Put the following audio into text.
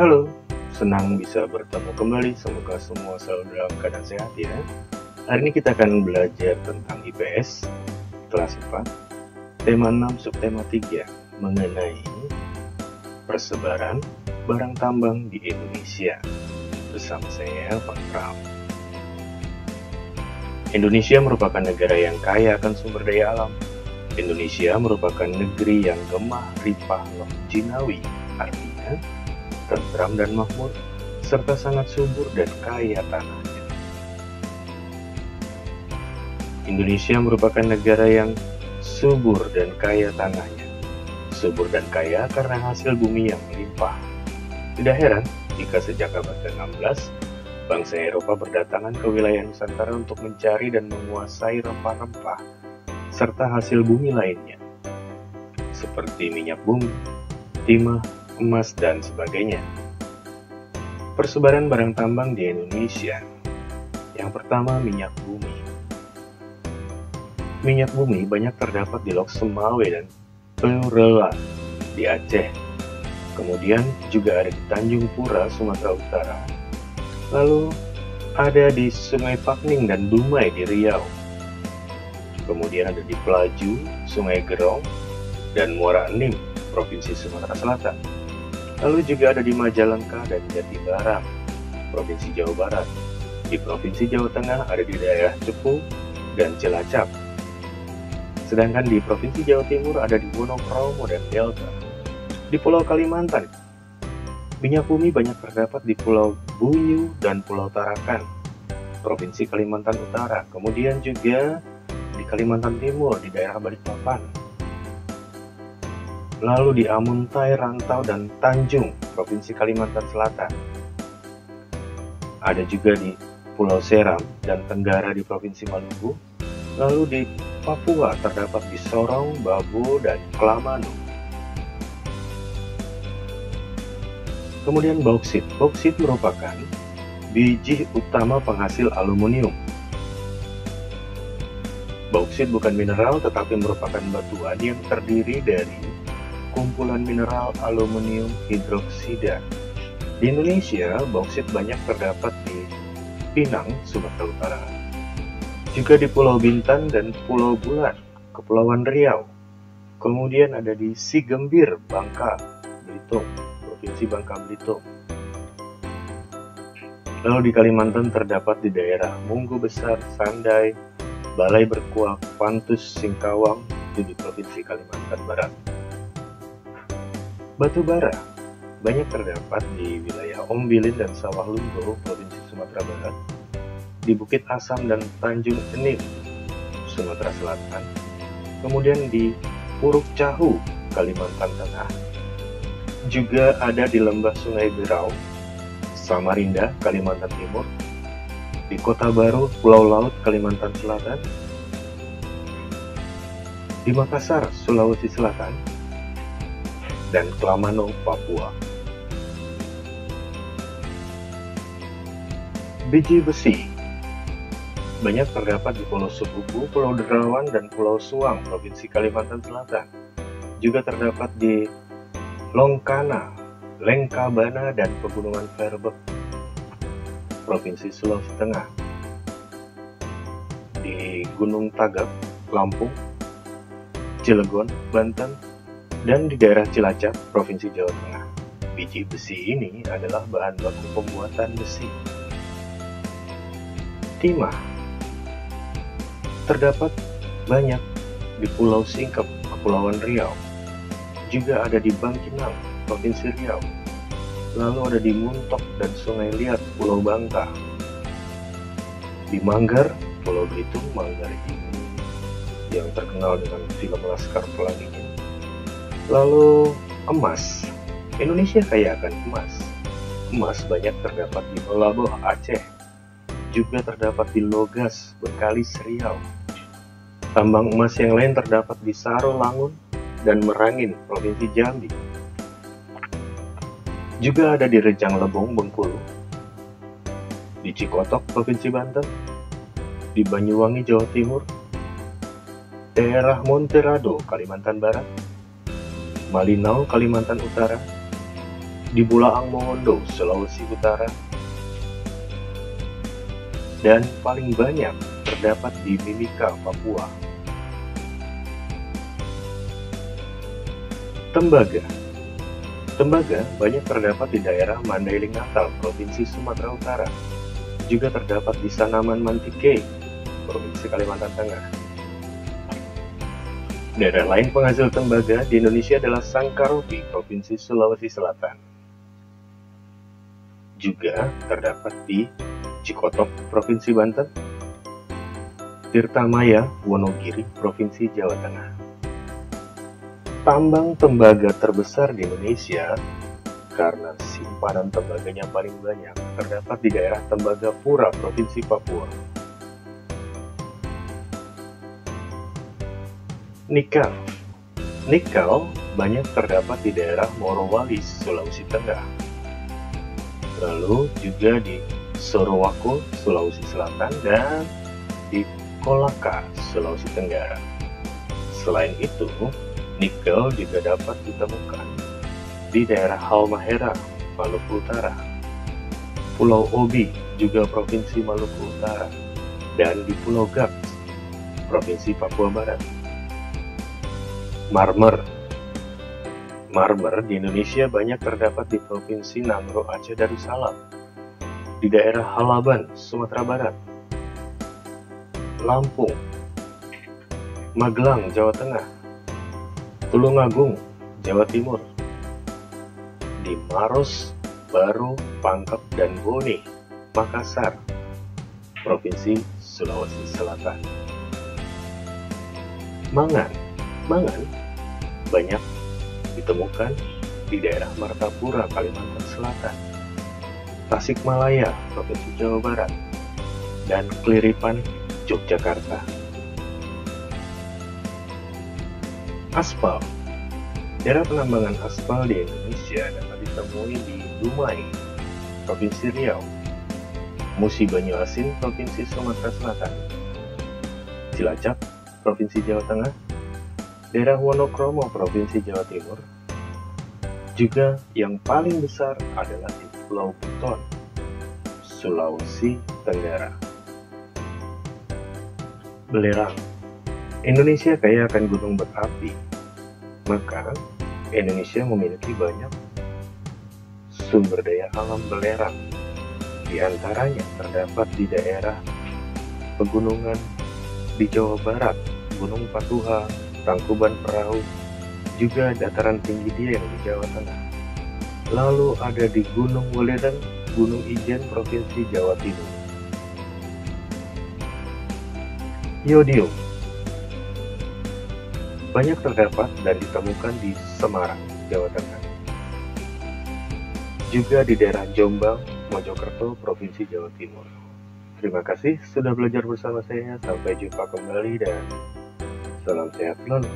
Halo, senang bisa bertemu kembali. Semoga semua selalu dalam keadaan sehat ya. Hari ini kita akan belajar tentang IPS kelas 4, tema 6, subtema 3 mengenai persebaran barang tambang di Indonesia. Bersama saya, Pak Pram. Indonesia merupakan negara yang kaya akan sumber daya alam. Indonesia merupakan negeri yang gemah ripah loh jinawi, artinya tentram dan makmur, serta sangat subur dan kaya tanahnya. Indonesia merupakan negara yang subur dan kaya tanahnya. Subur dan kaya karena hasil bumi yang melimpah. Tidak heran jika sejak abad ke-16, bangsa Eropa berdatangan ke wilayah Nusantara untuk mencari dan menguasai rempah-rempah, serta hasil bumi lainnya, seperti minyak bumi, timah, emas, dan sebagainya. Persebaran barang tambang di Indonesia. Yang pertama, minyak bumi. Minyak bumi banyak terdapat di Lok Semawe dan Peurela di Aceh. Kemudian juga ada di Tanjung Pura, Sumatera Utara. Lalu ada di Sungai Pakning dan Dumai di Riau. Kemudian ada di Pelaju, Sungai Gerong, dan Muara Enim, Provinsi Sumatera Selatan. Lalu juga ada di Majalengka dan Jatibarang, Provinsi Jawa Barat. Di Provinsi Jawa Tengah ada di daerah Cepu dan Cilacap. Sedangkan di Provinsi Jawa Timur ada di Wonokromo dan Delta. Di Pulau Kalimantan, minyak bumi banyak terdapat di Pulau Buyu dan Pulau Tarakan, Provinsi Kalimantan Utara. Kemudian juga di Kalimantan Timur, di daerah Balikpapan. Lalu di Amuntai, Rantau, dan Tanjung, Provinsi Kalimantan Selatan. Ada juga di Pulau Seram dan Tenggara di Provinsi Maluku. Lalu di Papua terdapat di Sorong, Babul, dan Klamanu. Kemudian bauksit. Bauksit merupakan biji utama penghasil aluminium. Bauksit bukan mineral tetapi merupakan batuan yang terdiri dari kumpulan mineral aluminium hidroksida. Di Indonesia, bauksit banyak terdapat di Pinang, Sumatera Utara. Juga di Pulau Bintan dan Pulau Bulan, Kepulauan Riau. Kemudian ada di Sigembir, Bangka Belitung, Provinsi Bangka Belitung. Lalu di Kalimantan terdapat di daerah Munggu Besar, Sandai, Balai Berkuak, Pantus, Singkawang, itu di Provinsi Kalimantan Barat. Batu bara banyak terdapat di wilayah Ombilin dan Sawah Lunto, Provinsi Sumatera Barat, di Bukit Asam dan Tanjung Enim, Sumatera Selatan, kemudian di Puruk Cahu, Kalimantan Tengah. Juga ada di lembah Sungai Berau, Samarinda, Kalimantan Timur, di Kota Baru, Pulau Laut, Kalimantan Selatan, di Makassar, Sulawesi Selatan, dan Klamano, Papua. Biji besi banyak terdapat di Pulau Sebuku, Pulau Derawan, dan Pulau Suang, Provinsi Kalimantan Selatan. Juga terdapat di Longkana, Lengkabana, dan Pegunungan Verbek, Provinsi Sulawesi Tengah. Di Gunung Tagap, Lampung, Cilegon, Banten, dan di daerah Cilacap, Provinsi Jawa Tengah. Biji besi ini adalah bahan baku pembuatan besi. Timah terdapat banyak di Pulau Singkep, Kepulauan Riau. Juga ada di Bangkinang, Provinsi Riau. Lalu ada di Muntok dan Sungai Liat, Pulau Bangka. Di Manggar, Pulau Belitung. Manggar ini yang terkenal dengan film Laskar Pelangi. Lalu emas. Indonesia kaya akan emas. Emas banyak terdapat di Melaboh, Aceh. Juga terdapat di Logas, Bengkalis, Riau. Tambang emas yang lain terdapat di Saro, Langun, dan Merangin, Provinsi Jambi. Juga ada di Rejang Lebong, Bengkulu, di Cikotok, Provinsi Banten, di Banyuwangi, Jawa Timur, daerah Monterado, Kalimantan Barat, Malinau, Kalimantan Utara, di Bulaang Mongondo, Sulawesi Utara, dan paling banyak terdapat di Mimika, Papua. Tembaga. Tembaga banyak terdapat di daerah Mandailing Natal, Provinsi Sumatera Utara. Juga terdapat di Sanaman Mantike, Provinsi Kalimantan Tengah. Daerah lain penghasil tembaga di Indonesia adalah Sangkaropi, Provinsi Sulawesi Selatan. Juga terdapat di Cikotok, Provinsi Banten, Tirtamaya, Wonogiri, Provinsi Jawa Tengah. Tambang tembaga terbesar di Indonesia karena simpanan tembaganya paling banyak terdapat di daerah Tembagapura, Provinsi Papua. Nikel. Nikel banyak terdapat di daerah Morowali, Sulawesi Tengah. Lalu juga di Sorowako, Sulawesi Selatan, dan di Kolaka, Sulawesi Tenggara. Selain itu, nikel juga dapat ditemukan di daerah Halmahera, Maluku Utara, Pulau Obi, juga Provinsi Maluku Utara, dan di Pulau Gap, Provinsi Papua Barat. Marmer. Marmer di Indonesia banyak terdapat di Provinsi Nangro Aceh Darussalam, di daerah Halaban, Sumatera Barat, Lampung, Magelang, Jawa Tengah, Tulungagung, Jawa Timur, di Maros, Baru, Pangkep, dan Bone, Makassar, Provinsi Sulawesi Selatan. Mangan. Mangan banyak ditemukan di daerah Martapura, Kalimantan Selatan, Tasikmalaya, Provinsi Jawa Barat, dan Keliripan, Yogyakarta. Aspal. Daerah penambangan aspal di Indonesia dapat ditemui di Dumai, Provinsi Riau, Musi Banyuasin, Provinsi Sumatera Selatan, Cilacap, Provinsi Jawa Tengah, daerah Wonokromo, Provinsi Jawa Timur. Juga yang paling besar adalah di Pulau Buton, Sulawesi Tenggara. Belerang. Indonesia kaya akan gunung berapi, maka Indonesia memiliki banyak sumber daya alam belerang. Di antaranya terdapat di daerah pegunungan di Jawa Barat, Gunung Patuha, Tangkuban Perahu, juga dataran tinggi Dieng di Jawa Tengah. Lalu ada di Gunung Welirang, Gunung Ijen, Provinsi Jawa Timur. Yodium banyak terdapat dan ditemukan di Semarang, Jawa Tengah. Juga di daerah Jombang, Mojokerto, Provinsi Jawa Timur. Terima kasih sudah belajar bersama saya. Sampai jumpa kembali dan salam sehat selalu.